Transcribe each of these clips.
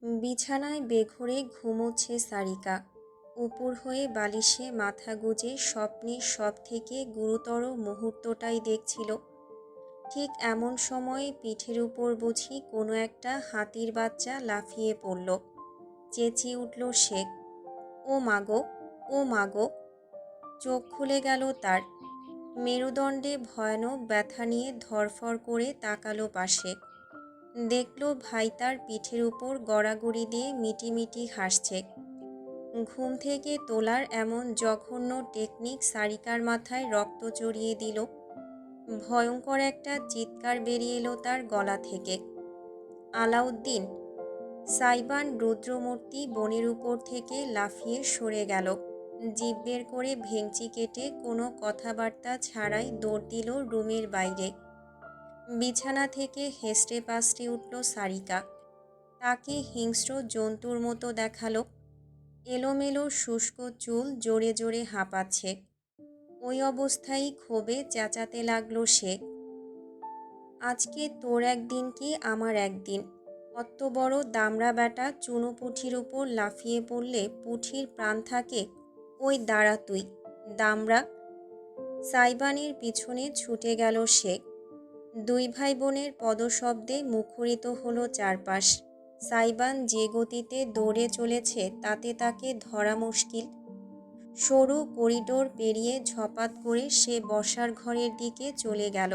বিছানায় বেঘোরে ঘুমোচ্ছে সারিকা। উপুড় হয়ে বালিশে মাথা গুজে স্বপ্নের সব থেকে গুরুতর মুহূর্তটাই দেখছিল। ঠিক এমন সময়ে পিঠের উপর বুঝি কোনো একটা হাতির বাচ্চা লাফিয়ে পড়ল। চেঁচিয়ে উঠল সে, ও মাগো, ও মাগো! চোখ খুলে গেল তার। মেরুদণ্ডে ভয়ানক ব্যথা নিয়ে ধরফর করে তাকালো পাশে। দেখল ভাই তার পিঠের উপর গড়াগড়ি দিয়ে মিটিমিটি হাসছে। ঘুম থেকে তোলার এমন জঘন্য টেকনিক সারিকার মাথায় রক্ত চড়িয়ে দিল। ভয়ঙ্কর একটা চিৎকার বেরিয়ে এলো তার গলা থেকে। আলাউদ্দিন! সাইবান রুদ্রমূর্তি বনের উপর থেকে লাফিয়ে সরে গেল। জিভ বের করে ভেঙচি কেটে কোনো কথাবার্তা ছাড়াই দৌড় দিল রুমের বাইরে। বিছানা থেকে হেসড়ে পাসড়ে উঠল সারিকা। তাকে হিংস্র জন্তুর মতো দেখালো। এলোমেলো শুষ্ক চুল জোরে জোরে হাঁপাচ্ছে। ওই অবস্থায় ক্ষোভে চেঁচাতে লাগলো সে, আজকে তোর একদিন কি আমার একদিন! অত বড় দামড়া ব্যাটা চুনো পুঁঠির উপর লাফিয়ে পড়লে পুঁঠির প্রাণ থাকে? ওই দাঁড়া তুই, দামড়া! সাইবানের পিছনে ছুটে গেল সে। দুই ভাই বোনের পদশব্দে মুখরিত হলো চারপাশ। সাইবান যে গতিতে দৌড়ে চলেছে তাতে তাকে ধরা মুশকিল। সরু করিডোর পেরিয়ে ঝপাত করে সে বসার ঘরের দিকে চলে গেল।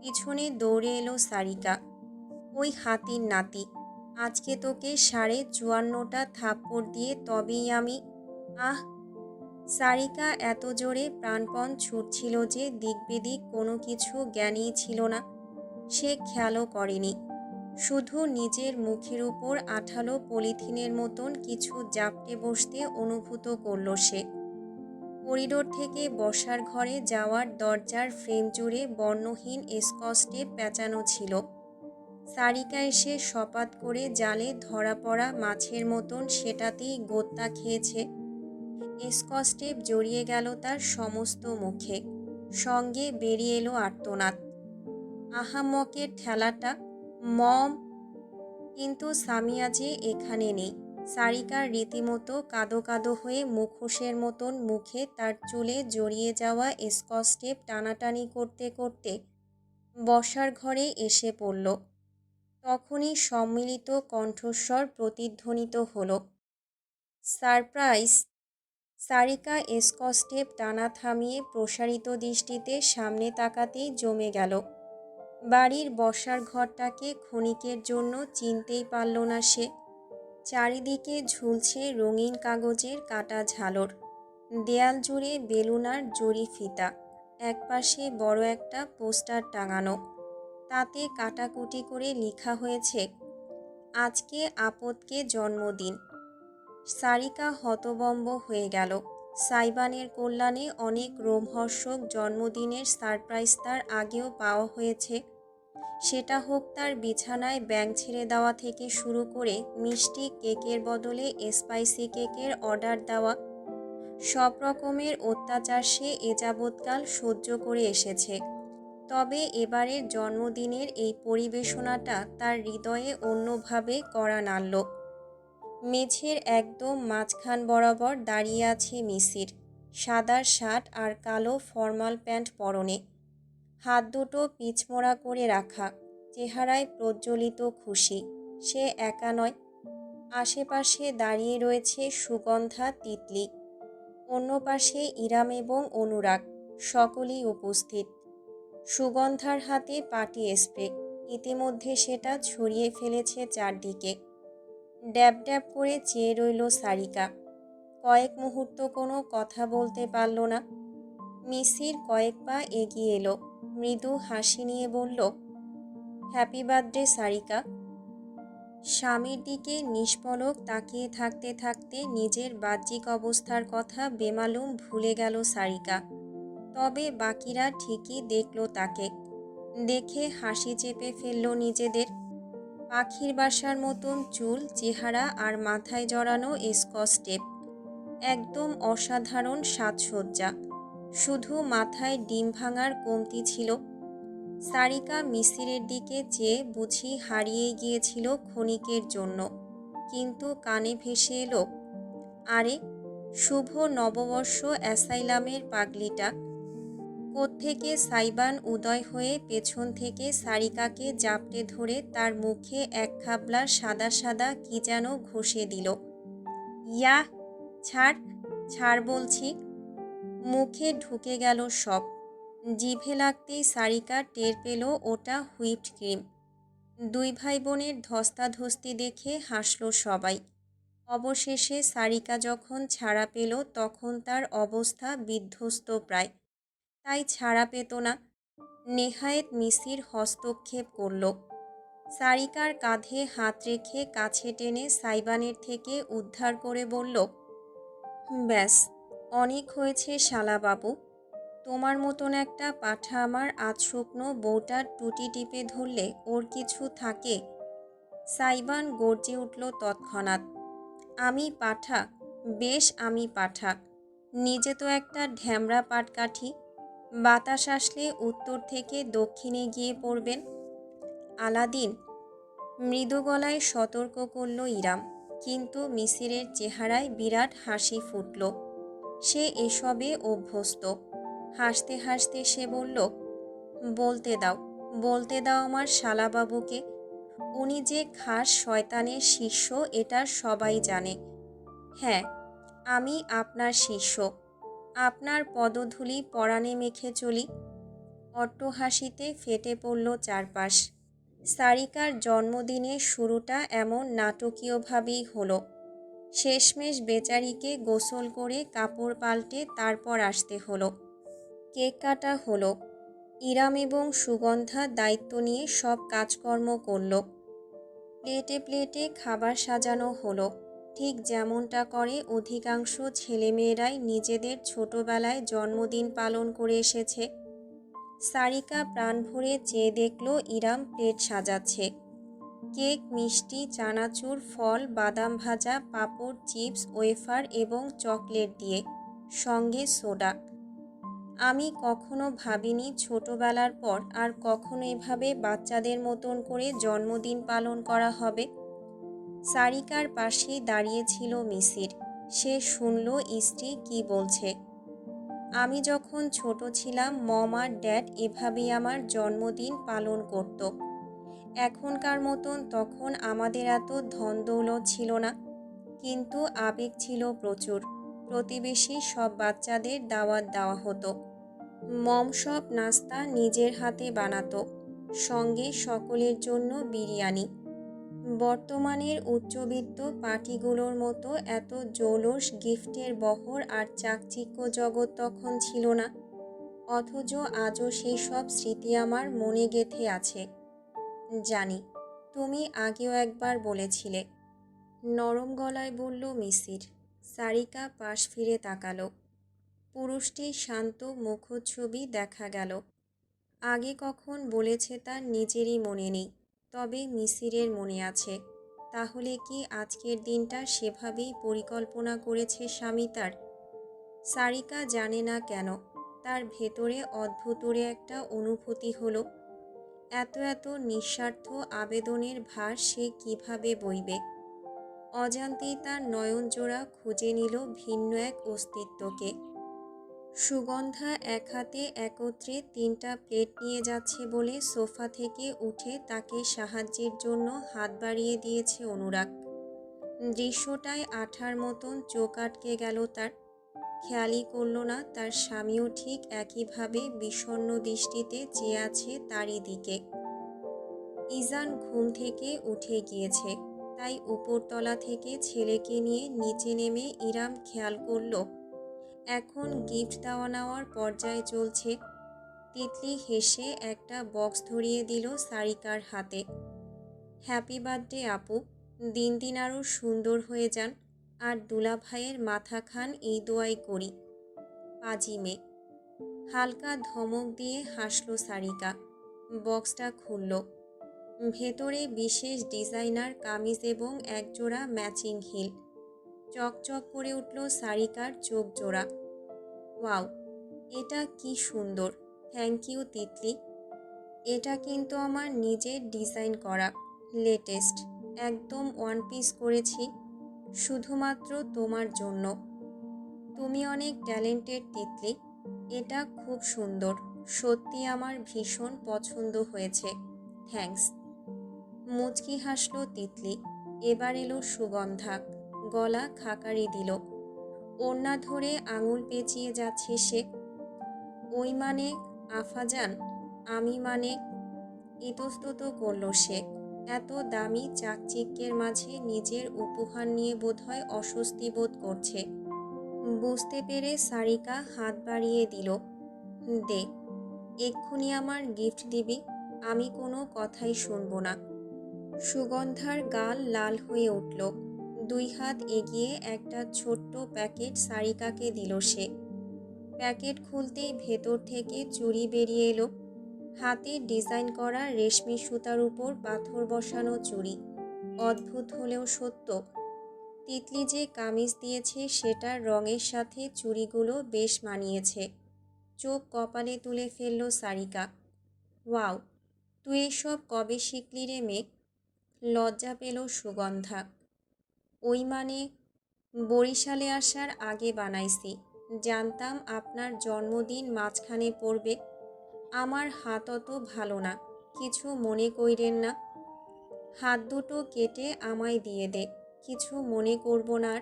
পিছনে দৌড়ে এলো সারিকা। ওই হাতির নাতি, আজকে তোকে 54.5টা থাপ্পড় দিয়ে তবেই আমি। আহ! সারিকা এত জোরে প্রাণপণ ছুটছিল যে দিকবেদিক কোনো কিছু জ্ঞানই ছিল না। সে খেয়ালও করেনি। শুধু নিজের মুখের উপর আঠালো পলিথিনের মতন কিছু জাপটে বসতে অনুভূত করল সে। করিডোর থেকে বসার ঘরে যাওয়ার দরজার ফ্রেম জুড়ে বর্ণহীন স্কচ টেপ পেঁচানো ছিল। সারিকা এসে সপাত করে জালে ধরা পড়া মাছের মতন সেটাতেই গোত্তা খেয়েছে। স্কচ টেপ জড়িয়ে গেল তার সমস্ত মুখে। সঙ্গে বেরিয়ে এলো আর্তনাদ, আহাম্মকের ঠেলাটা, মম! কিন্তু সামিয়া যে এখানে নেই। সারিকার রীতিমতো কাদো কাদো হয়ে মুখোশের মতন মুখে তার চুলে জড়িয়ে যাওয়া স্কচ টেপ টানাটানি করতে করতে বসার ঘরে এসে পড়ল। তখনই সম্মিলিত কণ্ঠস্বর প্রতিধ্বনিত হলো, সারপ্রাইজ! সারিকা স্কচ টেপ টানা থামিয়ে প্রসারিত দৃষ্টিতে সামনে তাকাতেই জমে গেল। বাড়ির বসার ঘরটাকে ক্ষণিকের জন্য চিনতেই পারল না সে। চারিদিকে ঝুলছে রঙিন কাগজের কাটা ঝালর। দেয়াল জুড়ে বেলুন আর জরি ফিতা। একপাশে বড় একটা পোস্টার টাঙানো। তাতে কাটাকুটি করে লেখা হয়েছে, আজকে আপদকে জন্মদিন। সারিকা হতবম্ব হয়ে গেল। সাইবানের কল্যাণে অনেক রোমহর্ষক জন্মদিনের সারপ্রাইজ তার আগেও পাওয়া হয়েছে। সেটা হোক তার বিছানায় ব্যাঙ ছেড়ে দেওয়া থেকে শুরু করে মিষ্টি কেকের বদলে স্পাইসি কেকের অর্ডার দেওয়া। সব রকমের অত্যাচার সে এ যাবৎকাল সহ্য করে এসেছে। তবে এবারের জন্মদিনের এই পরিবেশনাটা তার হৃদয়ে অন্যভাবে কড়া নাড়ল। মেঝের একদম মাঝখান বরাবর দাঁড়িয়ে আছে মিসির, সাদা শার্ট আর কালো ফর্মাল প্যান্ট পরনে। হাত দুটো পিছমোড়া করে রাখা, চেহারায় প্রজ্বলিত খুশি। সে একা নয়, আশেপাশে দাঁড়িয়ে রয়েছে সুগন্ধা, তিতলি। অন্য পাশে ইরাম এবং অনুরাগ, সকলেই উপস্থিত। সুগন্ধার হাতে পার্টি স্প্রে, ইতিমধ্যে সেটা ছড়িয়ে ফেলেছে চারদিকে। ড্যাব ড্যাব করে চেয়ে রইল সারিকা। কয়েক মুহূর্ত কোনো কথা বলতে পারল না। মিসির কয়েক পা এগিয়ে এলো, মৃদু হাসি নিয়ে বলল, হ্যাপি বার্থডে সারিকা। স্বামীর দিকে নিষ্পলক তাকিয়ে থাকতে থাকতে নিজের বাহ্যিক অবস্থার কথা বেমালুম ভুলে গেল সারিকা। তবে বাকিরা ঠিকই দেখল তাকে। দেখে হাসি চেপে ফেলল নিজেদের। পাখির বাসার মতন চুল, চেহারা আর মাথায় জড়ানো স্কচ টেপ। একদম অসাধারণ সাজসজ্জা। শুধু মাথায় ডিম ভাঙার কমতি ছিল। সারিকা মিসিরের দিকে চেয়ে বুঝি হারিয়ে গিয়েছিল ক্ষণিকের জন্য। কিন্তু কানে ভেসে এলো, আরে শুভ নববর্ষ অ্যাসাইলামের পাগলিটা। কোত্থেকে সাইবান উদয় হয়ে পেছন থেকে সারিকাকে জাপটে ধরে তার মুখে এক খাবলা সাদা সাদা কি যেন ঘষে দিল। ইয়াহ, ছাড়, ছাড় বলছি। মুখে ঢুকে গেল সব। জিভে লাগতেই সারিকা টের পেল ওটা হুইপড ক্রিম। দুই ভাই বোনের ধস্তাধস্তি দেখে হাসল সবাই। অবশেষে সারিকা যখন ছাড়া পেল তখন তার অবস্থা বিধ্বস্ত প্রায়। তাই ছাড়া পেত না। নেহায়েত মিসির হস্তক্ষেপ করল। সারিকার কাঁধে হাত রেখে কাছে টেনে সাইবানের থেকে উদ্ধার করে বলল, ব্যাস, অনেক হয়েছে শালাবাবু। তোমার মতন একটা পাঁঠা আমার আধ শুকনো বউটার টুটি টিপে ধরলে ওর কিছু থাকে? সাইবান গর্জে উঠল তৎক্ষণাৎ, আমি পাঁঠা? বেশ, আমি পাঁঠা। নিজে তো একটা ঢ্যামরা পাটকাঠি। বাতাস আসলে উত্তর থেকে দক্ষিণে গিয়ে পড়বেন। আলাদিন, মৃদু গলায় সতর্ক করল ইরাম, কিন্তু মিসিরের চেহারায় বিরাট হাসি ফুটল। সে এসবে অভ্যস্ত। হাসতে হাসতে সে বলল, বলতে দাও, বলতে দাও আমার শালাবাবুকে। উনি যে খাস শয়তানের শিষ্য এটা সবাই জানে। হ্যাঁ, আমি আপনার শিষ্য। আপনার পদধূলি পরাণে মেখে চলি। অট্টহাসিতে ফেটে পড়ল চারপাশ। সারিকার জন্মদিনের শুরুটা এমন নাটকীয়ভাবেই হলো। শেষমেশ বেচারিকে গোসল করে কাপড় পাল্টে তারপর আসতে হলো। কেক কাটা হলো। ইরাম এবং সুগন্ধা দায়িত্ব নিয়ে সব কাজকর্ম করল। প্লেটে প্লেটে খাবার সাজানো হলো, ঠিক যেমনটা করে অধিকাংশ ছেলেমেয়েরাই নিজেদের ছোটবেলায় জন্মদিন পালন করে এসেছে। সারিকা প্রাণ ভরে চেয়ে দেখল ইরাম প্লেট সাজাচ্ছে। কেক, মিষ্টি, চানাচুর, ফল, বাদাম ভাজা, পাঁপড়, চিপস, ওয়েফার এবং চকলেট দিয়ে, সঙ্গে সোডা। আমি কখনো ভাবিনি ছোটবেলার পর আর কখনো এভাবে বাচ্চাদের মতন করে জন্মদিন পালন করা হবে। সারিকার পাশেই দাঁড়িয়েছিল মিসির। সে শুনল স্ত্রী কি বলছে। আমি যখন ছোট ছিলাম মম আর ড্যাড এভাবেই আমার জন্মদিন পালন করত। এখনকার মতন তখন আমাদের এত ধন দৌলত ছিল না, কিন্তু আবেগ ছিল প্রচুর। প্রতিবেশী সব বাচ্চাদের দাওয়াত দেওয়া হতো। মম সব নাস্তা নিজের হাতে বানাতো, সঙ্গে সকলের জন্য বিরিয়ানি। বর্তমানের উচ্চবিত্ত পার্টিগুলোর মতো এত জৌলস গিফটের বহর আর চাকচিক্য জগৎ তখন ছিল না। অথচ আজও সেই সব স্মৃতি আমার মনে গেঁথে আছে। জানি, তুমি আগেও একবার বলেছিলে, নরম গলায় বলল মিসির। সারিকা পাশ ফিরে তাকালো। পুরুষটির শান্ত মুখচ্ছবি দেখা গেল। আগে কখন বলেছে তার নিজেরই মনে নেই, তবে মিসিরের মনে আছে। তাহলে কি আজকের দিনটা সেভাবেই পরিকল্পনা করেছে স্বামী তার? সারিকা জানে না কেন তার ভেতরে অদ্ভুতরে একটা অনুভূতি হলো। এত এত নিঃস্বার্থ আবেদনের ভার সে কিভাবে বইবে? অজান্তেই তার নয়নজোড়া খুঁজে নিল ভিন্ন এক অস্তিত্বকে। সুগন্ধা এক হাতে একত্রে 3টা প্লেট নিয়ে যাচ্ছে বলে সোফা থেকে উঠে তাকে সাহায্যের জন্য হাত বাড়িয়ে দিয়েছে অনুরাগ। দৃশ্যটায় আঠার মতন চোখ আটকে গেল তার। খেয়ালই করল না তার স্বামীও ঠিক একইভাবে বিষণ্ণ দৃষ্টিতে চেয়ে আছে তারই দিকে। ইজান ঘুম থেকে উঠে গিয়েছে, তাই উপরতলা থেকে ছেলেকে নিয়ে নিচে নেমে ইরাম খেয়াল করল এখন গিফট দেওয়া নেওয়ার পর্যায়ে চলছে। তিতলি হেসে একটা বক্স ধরিয়ে দিল সারিকার হাতে। হ্যাপি বার্থডে আপু, দিন দিন আরও সুন্দর হয়ে যান, আর দুলা ভাইয়ের মাথা খান এই দোয়াই করি। পাজি মেয়ে। হালকা ধমক দিয়ে হাসল সারিকা। বক্সটা খুলল। ভেতরে বিশেষ ডিজাইনার কামিজ এবং একজোড়া ম্যাচিং হিল। চকচক করে উঠল সারিকার চোখ জোড়া। ওয়াও, এটা কি সুন্দর! Thank you Titli. এটা কিন্তু আমার নিজের ডিজাইন করা, লেটেস্ট, একদম ওয়ান পিস করেছি, শুধুমাত্র তোমার জন্য। তুমি অনেক ট্যালেন্টেড তিতলি। এটা খুব সুন্দর, সত্যি আমার ভীষণ পছন্দ হয়েছে। থ্যাঙ্কস। মুচকি হাসল তিতলি। এবার এলো সুগন্ধা, গলা খাকারি দিল। ওড়না ধরে আঙুল পেঁচিয়ে যাচ্ছে সে। ওই মানে আফাজান, আমি মানে, ইতস্তত করল সে। এত দামি চাকচিক্যের মাঝে নিজের উপহার নিয়ে বোধহয় অস্বস্তি বোধ করছে। বুঝতে পেরে সারিকা হাত বাড়িয়ে দিল। দে, এক্ষুনি আমার গিফট দিবি, আমি কোনো কথাই শুনব না। সুগন্ধার গাল লাল হয়ে উঠল। দুই হাত এগিয়ে একটা ছোট্ট প্যাকেট সারিকাকে দিল সে। প্যাকেট খুলতেই ভেতর থেকে চুড়ি বেরিয়ে এলো। হাতে ডিজাইন করা রেশমি সুতার উপর পাথর বসানো চুড়ি। অদ্ভুত হলেও সত্য, তিতলি যে কামিজ দিয়েছে সেটার রঙের সাথে চুড়িগুলো বেশ মানিয়েছে। চোখ কপালে তুলে ফেলল সারিকা। ওয়াও, তুই এসব কবে শিখলি রে মেঘ? লজ্জা পেল সুগন্ধা। ওই মানে, বরিশালে আসার আগে বানাইছি। জানতাম আপনার জন্মদিন মাঝখানে পড়বে। আমার হাত অত ভালো না, কিছু মনে কইরেন না। হাত দুটো কেটে আমায় দিয়ে দে, কিছু মনে করব না আর।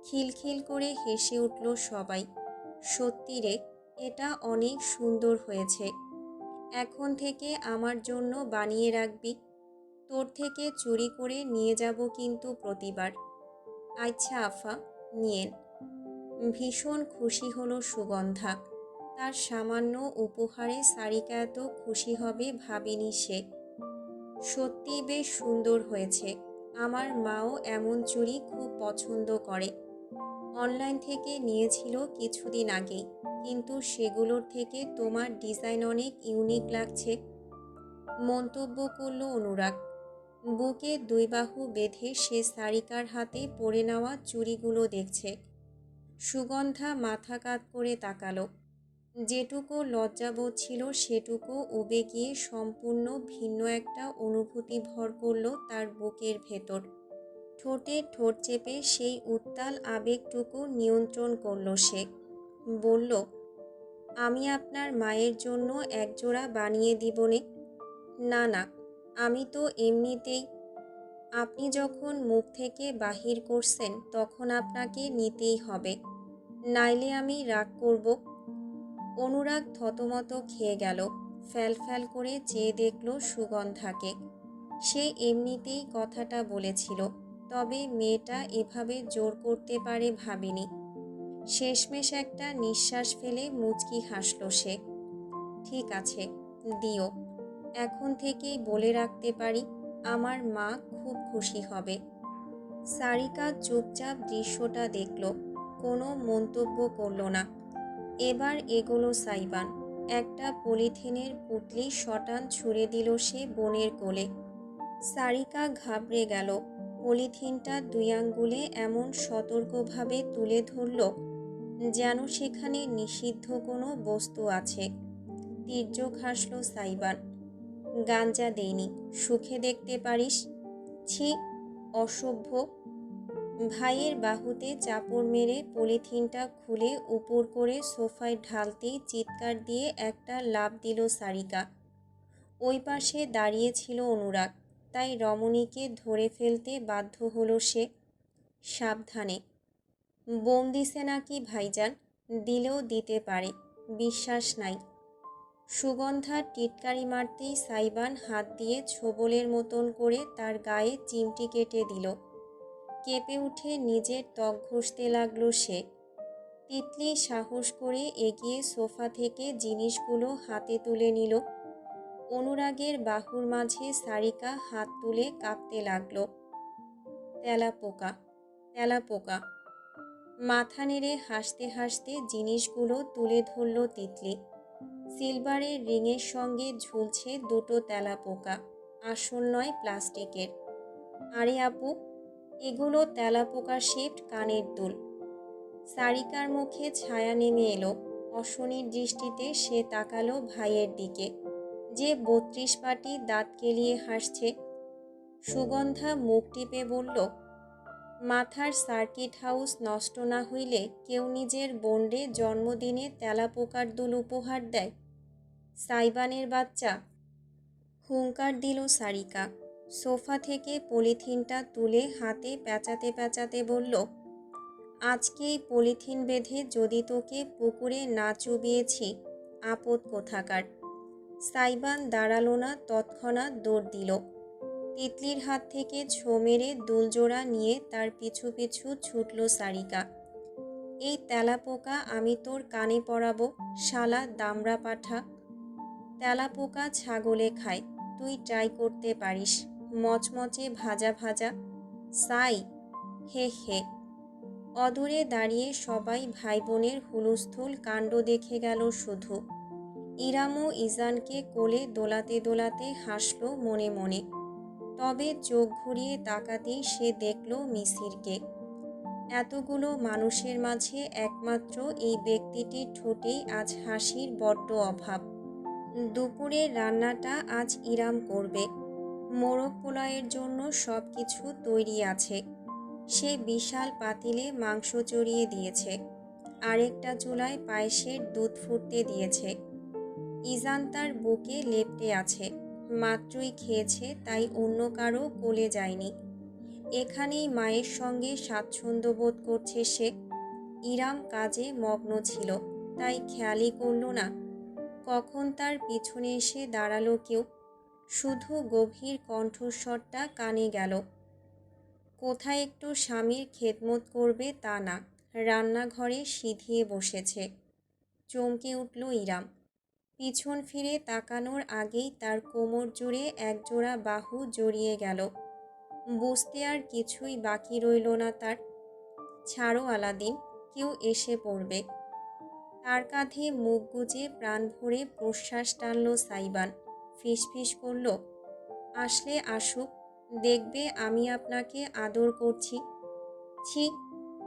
খিলখিল করে হেসে উঠল সবাই। সত্যি রে, এটা অনেক সুন্দর হয়েছে। এখন থেকে আমার জন্য বানিয়ে রাখবি। তোর থেকে চুরি করে নিয়ে যাব কিন্তু প্রতিবার। আচ্ছা আফা, নিয়েন। ভীষণ খুশি হলো সুগন্ধা। তার সামান্য উপহারে সারিকা এত খুশি হবে ভাবেনি সে। সত্যিই বেশ সুন্দর হয়েছে। আমার মাও এমন চুড়ি খুব পছন্দ করে। অনলাইন থেকে নিয়েছিল কিছুদিন আগেই, কিন্তু সেগুলোর থেকে তোমার ডিজাইন অনেক ইউনিক লাগছে, মন্তব্য করল অনুরাগ। বুকে দুই বাহু বেঁধে সে সারিকার হাতে পরে নেওয়া চুড়িগুলো দেখছে। সুগন্ধা মাথা কাত করে তাকালো। যেটুকু লজ্জাবোধ ছিল সেটুকু উবে গিয়ে সম্পূর্ণ ভিন্ন একটা অনুভূতি ভর করল তার বুকের ভেতর। ঠোঁটে ঠোঁট চেপে সেই উত্তাল আবেগটুকু নিয়ন্ত্রণ করল সে। বলল, আমি আপনার মায়ের জন্য একজোড়া বানিয়ে দিবনে। না না, আমি তো এমনিতেই। আপনি যখন মুখ থেকে বাহির করছেন তখন আপনাকে নিতেই হবে, নাইলে আমি রাগ করব। অনুরাগ থতমত খেয়ে গেল। ফ্যাল ফ্যাল করে চেয়ে দেখল সুগন্ধাকে। সে এমনিতেই কথাটা বলেছিল, তবে মেয়েটা এভাবে জোর করতে পারে ভাবেনি। শেষমেশ একটা নিঃশ্বাস ফেলে মুচকি হাসল সে। ঠিক আছে, দিও। এখন থেকেই বলে রাখতে পারি, আমার মা খুব খুশি হবে। সারিকা চুপচাপ দৃশ্যটা দেখল, কোনো মন্তব্য করল না। এবার এগোলো সাইবান। একটা পলিথিনের পুঁটলি শটান ছুঁড়ে দিল সে বোনের কোলে। সারিকা ঘাবড়ে গেল। পলিথিনটা দুই আঙ্গুলে এমন সতর্কভাবে তুলে ধরল যেন সেখানে নিষিদ্ধ কোনো বস্তু আছে। তীর্যক হাসল সাইবান। গাঞ্জা দেইনি, সুখে দেখতে পারিস। ছি, অসভ্য। ভাইয়ের বাহুতে চাপড় মেরে পলিথিনটা খুলে উপর করে সোফায় ঢালতেই চিৎকার দিয়ে একটা লাফ দিল সারিকা। ওই পাশে দাঁড়িয়ে ছিল অনুরাগ, তাই রমণীকে ধরে ফেলতে বাধ্য হলো সে। সাবধানে। বোম দিছে নাকি ভাইজান? দিলেও দিতে পারে, বিশ্বাস নাই। সুগন্ধার টিটকারি মারতেই সাইবান হাত দিয়ে ছোবলের মতন করে তার গায়ে চিমটি কেটে দিল। কেঁপে উঠে নিজের ত্বক ঘষতে লাগলো সে। তিতলি সাহস করে এগিয়ে সোফা থেকে জিনিসগুলো হাতে তুলে নিল। অনুরাগের বাহুর মাঝে সারিকা হাত তুলে কাঁপতে লাগলো। তেলাপোকা, তেলাপোকা। মাথা নেড়ে হাসতে হাসতে জিনিসগুলো তুলে ধরল তিতলি। সিলভারের রিংয়ের সঙ্গে ঝুলছে দুটো তেলাপোকা, আসল নয় প্লাস্টিকের। আরে আপু, এগুলো তেলাপোকা শেপড কানের দুল। সারিকার মুখে ছায়া নেমে এলো। অশনির দৃষ্টিতে সে তাকালো ভাইয়ের দিকে, যে 32 পাটি দাঁত কেলিয়ে হাসছে। সুগন্ধা মুখ টিপে বলল, মাথার সার্কিট হাউস নষ্ট না হইলে কেউ নিজের বোনরে জন্মদিনে তেলাপোকার দুল উপহার দেয়? সাইবানের বাচ্চা! হুঙ্কার দিল সারিকা। সোফা থেকে পলিথিনটা তুলে হাতে পেঁচাতে পেঁচাতে বলল, আজকেই পলিথিন বেঁধে যদি তোকে পুকুরে না চুবিয়েছি, আপদ কোথাকার। সাইবান দাঁড়ালো না, তৎক্ষণাৎ দৌড় দিল। তিতলির হাত থেকে ছো মেরে দুলজোড়া নিয়ে তার পিছু পিছু ছুটল সারিকা। এই তেলাপোকা আমি তোর কানে পরাবো, শালা দামড়া পাঠা। তেলাপোকা ছাগলে খায়, তুই ট্রাই করতে পারিস, মচমচে ভাজা ভাজা। সাই! হে হে। অদূরে দাঁড়িয়ে সবাই ভাই বোনের হুলস্থুল কাণ্ড দেখে গেল শুধু। ইরামও ইজানকে কোলে দোলাতে দোলাতে হাসল মনে মনে। তবে চোখ ঘুরিয়ে তাকাতেই সে দেখল মিসিরকে। এতগুলো মানুষের মাঝে একমাত্র এই ব্যক্তিটির ঠোঁটেই আজ হাসির বড্ড অভাব। দুপুরের রান্নাটা আজ ইরাম করবে। মোরগ পোলাওয়ের জন্য সব কিছু তৈরি আছে। সে বিশাল পাতিলে মাংস চড়িয়ে দিয়েছে, আরেকটা চুলায় পায়েসের দুধ ফুটতে দিয়েছে। ইজান তার বুকে লেপ্টে আছে, মাত্রই খেয়েছে, তাই অন্য কারো কোলে যায়নি। এখানেই মায়ের সঙ্গে স্বাচ্ছন্দ্য বোধ করছে সে। ইরাম কাজে মগ্ন ছিল, তাই খেয়ালই করল না কখন তার পিছনে এসে দাঁড়ালো কেউ। শুধু গভীর কণ্ঠস্বরটা কানে গেল। কোথায় একটু স্বামীর খেদমত করবে তা না, রান্নাঘরে সিধিয়ে বসেছে। চমকে উঠল ইরাম। পিছন ফিরে তাকানোর আগেই তার কোমর জুড়ে একজোড়া বাহু জড়িয়ে গেল। বুঝতে আর কিছুই বাকি রইল না তার। ছাড়ো আলাদিন, কেউ এসে পড়বে। তার কাঁধে মুখ গুজে প্রাণ ভরে প্রশ্বাস টানল সাইবান। ফিসফিস করল, আসলে আসুক, দেখবে আমি আপনাকে আদর করছি। ছি,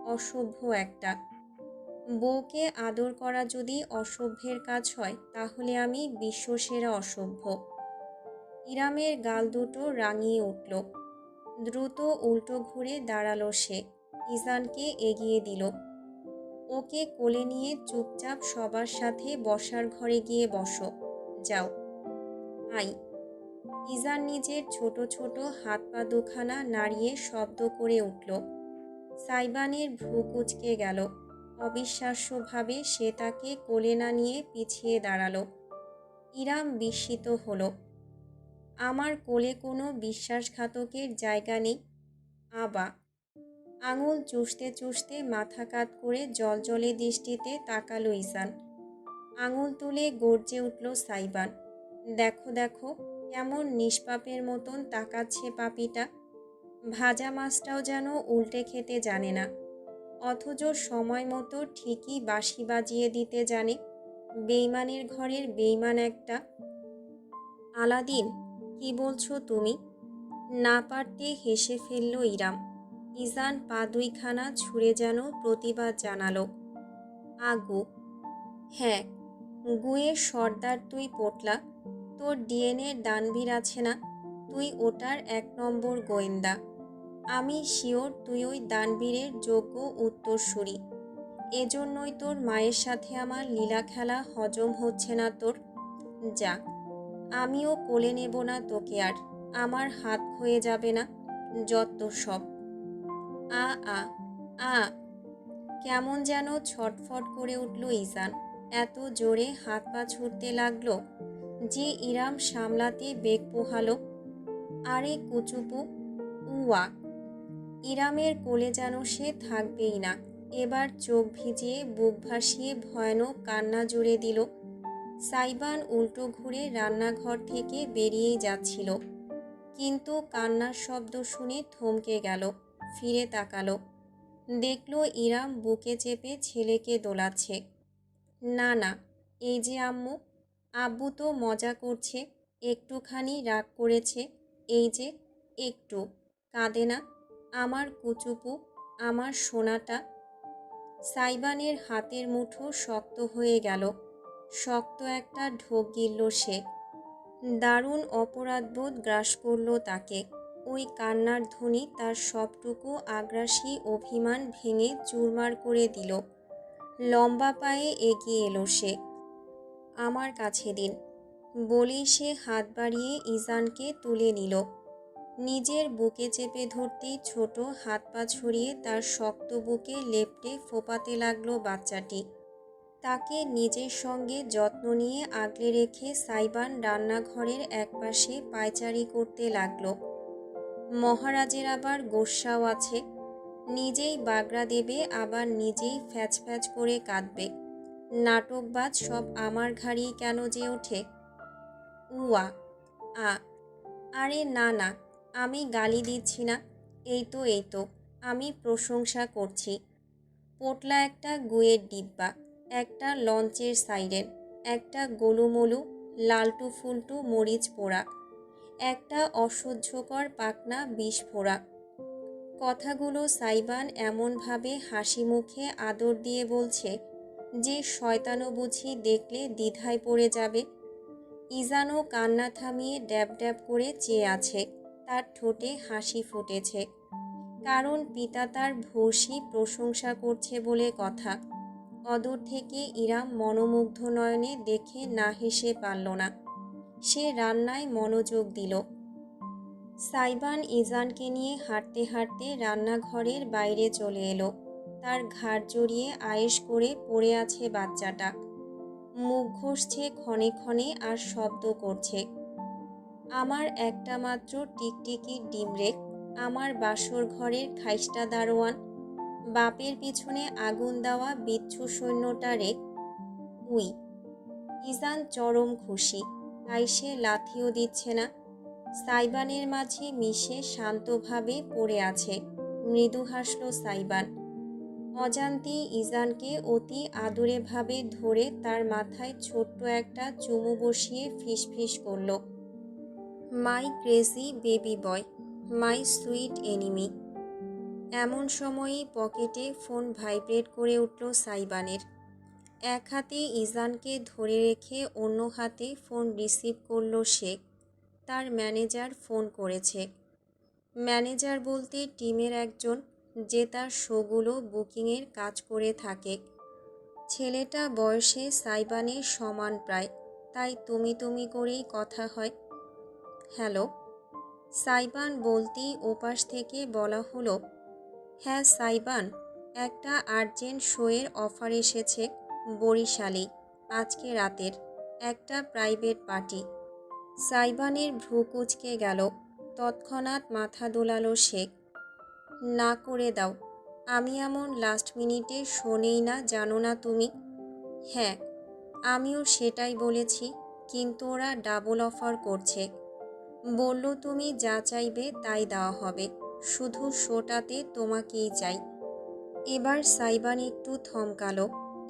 অসভ্য একটা। বউকে আদর করা যদি অসভ্যের কাজ হয়, তাহলে আমি বিশ্বসেরা অসভ্য। ইরামের গাল দুটো রাঙিয়ে উঠল। দ্রুত উল্টো ঘুরে দাঁড়ালো সে। ইজানকে এগিয়ে দিল। ওকে কোলে নিয়ে চুপচাপ সবার সাথে বসার ঘরে গিয়ে বসো, যাও। আই। ইজান নিজের ছোট ছোট হাত পা দুখানা নাড়িয়ে শব্দ করে উঠল। সাইবানের ভ্রু কুঁচকে গেল। অবিশ্বাস্যভাবে সে তাকে কোলে না নিয়ে পিছিয়ে দাঁড়ালো। ইরাম বিস্মিত হল। আমার কোলে কোনো বিশ্বাসঘাতকের জায়গা নেই। আবা। আঙুল চুষতে চুষতে মাথা কাত করে জলজলে দৃষ্টিতে তাকালো ইজান। আঙুল তুলে গর্জে উঠল সাইবান, দেখো দেখো, কেমন নিষ্পাপের মতন তাকাচ্ছে পাপিটা। ভাজা মাছটাও যেন উল্টে খেতে জানে না, অথচ সময় মতো ঠিকই বাঁশি বাজিয়ে দিতে জানে। বেইমানের ঘরের বেইমান একটা। আলাদিন, কি বলছো তুমি? না পারতে হেসে ফেলল ইরাম। ইজান পা দুইখানা ছুঁড়ে যেন প্রতিবাদ জানালো। আগু। হ্যাঁ, গুয়ের সর্দার তুই পোটলা। তোর ডিএনএ দানবীর আছে না, তুই ওটার 1 নম্বর গোয়েন্দা। আমি শিওর তুই ওই দানবীরের যোগ্য উত্তরসূরি। এজন্যই তোর মায়ের সাথে আমার লীলা খেলা হজম হচ্ছে না তোর। যা, আমিও কোলে নেব না তোকে আর, আমার হাত ক্ষয়ে যাবে না, যত সব। আ আ আ। কেমন যেন ছটফট করে উঠল ইজান। এত জোরে হাত পা ছুটতে লাগলো যে ইরাম সামলাতে বেগ পোহালো। আরে কুচুপু, উয়া। ইরামের কোলে যেন সে থাকবেই না। এবার চোখ ভিজিয়ে বুক ভাসিয়ে ভয়ানক কান্না জুড়ে দিল। সাইবান উল্টো ঘুরে রান্নাঘর থেকে বেরিয়েই যাচ্ছিল, কিন্তু কান্নার শব্দ শুনে থমকে গেল। ফিরে তাকালো, দেখল ইরাম বুকে চেপে ছেলেকে দোলাচ্ছে। না না, এই যে আম্মু। আব্বু তো মজা করছে, একটুখানি রাগ করেছে, এই যে একটু। কাঁদে না আমার কুচুপু, আমার সোনাটা। সাইবানের হাতের মুঠো শক্ত হয়ে গেল। শক্ত একটা ঢোক গিলল সে। দারুণ অপরাধবোধ গ্রাস করল তাকে। ওই কান্নার ধ্বনি তার সবটুকু আগ্রাসী অভিমান ভেঙে চুরমার করে দিল। লম্বা পায়ে এগিয়ে এলো সে। আমার কাছে দিন বলেই সে হাত বাড়িয়ে ইজানকে তুলে নিল। নিজের বুকে চেপে ধরতেই ছোট হাত পা ছড়িয়ে তার শক্ত বুকে লেপ্টে ফোপাতে লাগলো বাচ্চাটি। তাকে নিজের সঙ্গে যত্ন নিয়ে আগলে রেখে সাইবান রান্নাঘরের একপাশে পায়চারি করতে লাগলো। মহারাজের আবার গোস্বাও আছে, নিজেই বাগড়া দেবে আবার নিজেই ফ্যাচ ফ্যাচ করে কাঁদবে। নাটকবাজ সব আমার ঘাড়েই কেন যে ওঠে। উয়া আ আরে না না, আমি গালি দিচ্ছি না, এই তো আমি প্রশংসা করছি। পোটলা একটা গুয়ের ডিব্বা, একটা লঞ্চের সাইরেন, একটা গোলুমলু লালটু ফুলটু মরিচ পোড়া, একটা অসহ্যকর পাকনা বিষ ফোড়া। কথাগুলো সাইবান এমনভাবে হাসি মুখে আদর দিয়ে বলছে যে শয়তানও বুঝি দেখলে দ্বিধায় পড়ে যাবে। ইজানও কান্না থামিয়ে ড্যাব ড্যাব করে চেয়ে আছে। তার ঠোঁটে হাসি ফুটেছে, কারণ পিতা তার ভূয়সী প্রশংসা করছে বলে কথা। অদূর থেকে ইরাম মনোমুগ্ধ নয়নে দেখে না হেসে পারল না। সে রান্নায় মনোযোগ দিল। সাইবান ইজানকে নিয়ে হাঁটতে হাঁটতে রান্নাঘরের বাইরে চলে এলো। তার ঘাড় জড়িয়ে আয়েশ করে পড়ে আছে বাচ্চাটা। মুখ ঘষছে ক্ষণে ক্ষণে আর শব্দ করছে। আমার একটা মাত্র টিকটিকি ডিমরে, আমার বাসর ঘরের খাইস্টা দারোয়ান, বাপের পিছনে আগুন দেওয়া বিচ্ছু সৈন্যটা রে। উই। ইজান চরম খুশি, তাই সে লাথিও দিচ্ছে না। সাইবানের মাঝে মিশে শান্তভাবে পড়ে আছে। মৃদু হাসল সাইবান। অজান্তেই ইজানকে অতি আদুরেভাবে ধরে তার মাথায় ছোট্ট একটা চুমু বসিয়ে ফিসফিস করল। My crazy baby boy, my sweet enemy. এমন সময়েই পকেটে ফোন ভাইব্রেট করে উঠল সাইবানের। এক হাতে ইজানকে ধরে রেখে অন্য হাতে ফোন রিসিভ করল সে। তার ম্যানেজার ফোন করেছে। ম্যানেজার বলতে টিমের একজন, যে তার শোগুলো বুকিংয়ের কাজ করে থাকে। ছেলেটা বয়সে সাইবানের সমান প্রায়, তাই তুমি তুমি করেই কথা হয়। হ্যালো। সাইবান বলতেই ওপাশ থেকে বলা হলো, হ্যাঁ সাইবান, একটা আর্জেন্ট শোয়ের অফার এসেছে বরিশালে, আজকে রাতের, একটা প্রাইভেট পার্টি। সাইবানের ভ্রু কুঁচকে গেল। তৎক্ষণাৎ মাথা দোলালো সে। না করে দাও, আমি এমন লাস্ট মিনিটে শো নেই না, জানো না তুমি? হ্যাঁ, আমিও সেটাই বলেছি, কিন্তু ওরা ডাবল অফার করছে। বলল তুমি যা চাইবে তাই দেওয়া হবে, শুধু শোটাতে তোমাকেই চাই। এবার সাইবান একটু থমকালো,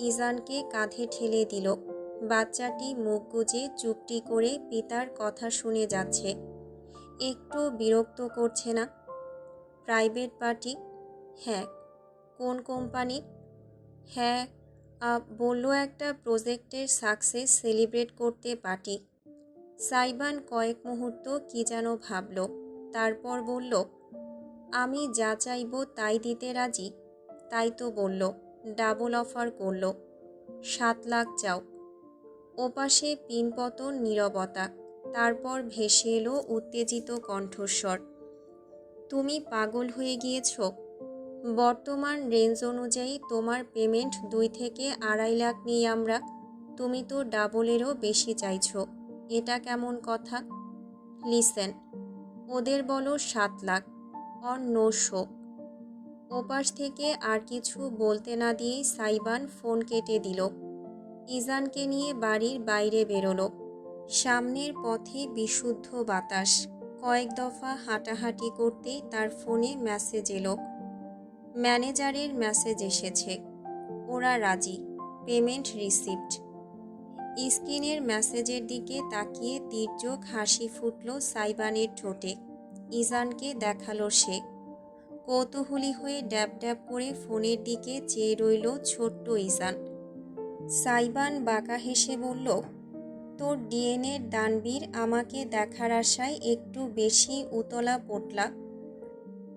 ইজানকে কাঁধে ঠেলে দিল। বাচ্চাটি মুখ গুজে চুপটি করে পিতার কথা শুনে যাচ্ছে। একটু বিরক্ত করছে না? Private party? হ্যাঁ। কোন কোম্পানির? হ্যাঁ, বলল একটা প্রজেক্টের সাকসেস সেলিব্রেট করতে পার্টি। সাইবান কয়েক মুহূর্ত কি যেন ভাবল, তারপর বলল, আমি যা চাইব তাই দিতে রাজি। তাই তো বলল, ডাবল অফার করল, 7 লাখ চাও। ওপাশে পিনপতন নীরবতা, তারপর ভেসে এলো উত্তেজিত কণ্ঠস্বর। তুমি পাগল হয়ে গিয়েছ? বর্তমান রেঞ্জ অনুযায়ী তোমার পেমেন্ট 2 থেকে 2.5 লাখ নিই আমরা, তুমি তো ডাবলেরও বেশি চাইছ, এটা কেমন কথা? লিসেন, ওদের বলো 7 লাখ অন নো শো। ওপাশ থেকে আর কিছু বলতে না দিয়েই সাইবান ফোন কেটে দিল। ইজানকে নিয়ে বাড়ির বাইরে বেরোলো। সামনের পথে বিশুদ্ধ বাতাস। কয়েক দফা হাঁটাহাঁটি করতেই তার ফোনে মেসেজ এলো। ম্যানেজারের মেসেজ এসেছে, ওরা রাজি, পেমেন্ট রিসিভড। স্ক্রিনের মেসেজের দিকে তাকিয়ে তীর্যক হাসি ফুটল সাইবানের ঠোঁটে। ইজানকে দেখালো সে। কৌতূহলী হয়ে ড্যাব ড্যাব করে ফোনের দিকে চেয়ে রইল ছোট্ট ইজান। সাইবান বাঁকা হেসে বলল, তোর ডিএনএর দানবীর আমাকে দেখার আশায় একটু বেশি উতলা পোটলা।